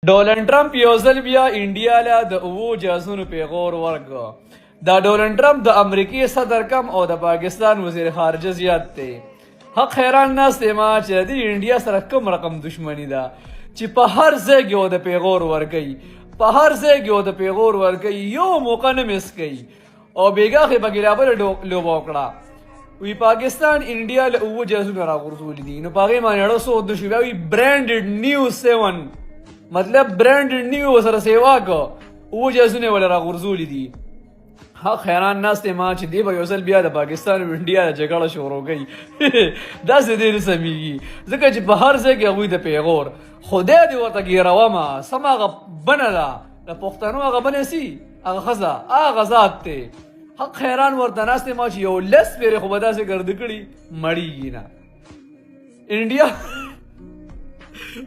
ډونالډ ټرمپ یو ځل بیا انډیا له د اوو جهازونو پیغور ورکړ. دا ډونالډ ټرمپ د امریکې صدر کم او د پاکستان وزیر خارجه زیات دی. حق حیران ناست یم چې د انډیا سره کوم رقم دښمني ده چې په هر ځای کې د پیغور ورکوي، په هر ځای کې د پیغور ورکوي، یو موقع نه مس کوي او بېګاخې پکې را بله لوبه وکړه. وی پاکستان انډیا له اوو جهازونه راغورځولي دي. نو په هغې باندې اړه څه ودو شو، بیا وي برانډډ نیوز 7 مطلب برانډډ نیوز سره سیوا کو اوو جهازونه یې ولې راغورځولي دي. حق حیران ناست یم چې دی به یو ځل بیا د پاکستان او انډیا جګړه شروع کوي. داسې دی نه سمیږي ځکه چې په هر ځای کې هغوی د پیغور خدای دې ورته ګیرومه سم هغه بنه ده د پښتنو هغه بنه سي هغه ښځه هغه ذات دی. حق حیران ورته ناست یم چې یو لس پېرې خو به داسې ګرده کړي مړیږي نه. انډیا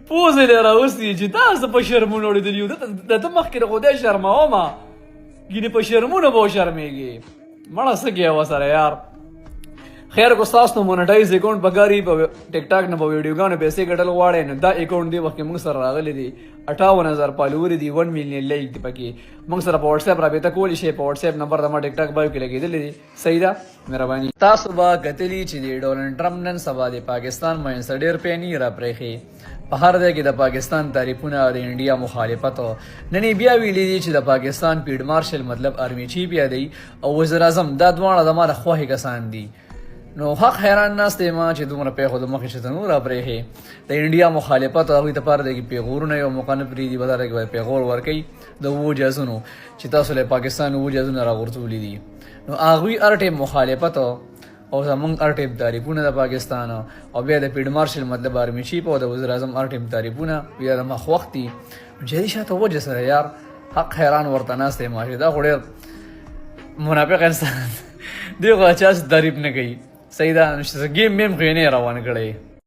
پوزې یې راوستي چې تاسو په شرمونو اړېدلي یو د ده مخکې د خدای شرمومه ګینې په شرمونو به وشرمېږي. مړه څه کې ورسره یار. خیر کو ستاسو نو مونټایز اکاونټ پکاري په ټیک ټاک نه په ویډیوګانو پیسې ګټل غواړئ نو دا اکاونټ دی وخت کې موږ سره راغلی دی 58,000 فالوور دي 1 ملین لایک دی پکې. موږ سره په واتس اپ رابطه کولی شئ. په واتس اپ نمبر د ما ټیک ټاک بایو کې لګېدلی دی. صحیح ده مهرباني. تاسو به کتلي چې د ډونالډ ټرمپ نن سبا د پاکستان مینځ ډېر پیاني راپرېښې. په هر ځای کې د پاکستان تعریفونه د انډیا مخالفت نن یې بیا ویلي دي چې د پاکستان فیلډ مارشل مطلب آرمي چیف یادوي او وزیر اعظم دا دواړه زما د خوښې کسان دي. نو حق حیران ناست یم چې دومره پیښو د مخې چې ته نور راپرېښې د انډیا مخالفت او هغوی دپاره دی پیغورونه یو موقع نه پرېږدي په دغه کې پیغور ورکوي د اوو جهازونو چې تاسو له پاکستان اوو جهازونه راغورځولي دي. نو هغوی هر ټیم مخالفت او زمونږ هر ټیم تعریفونه د پاکستان او بیا د فیلډ مارشل مطلب آرمي چیف او د وزیر اعظم هر ټیم تعریفونه بیا د مخ وخت دي. جدي شاته وجه سره یار حق حیران ورته ناست یم چې دا خو ډېر منافق انسان دی خو چا تعریف نه کوي. صحیح ده نو ګیم میم خو یې نه روان کړی.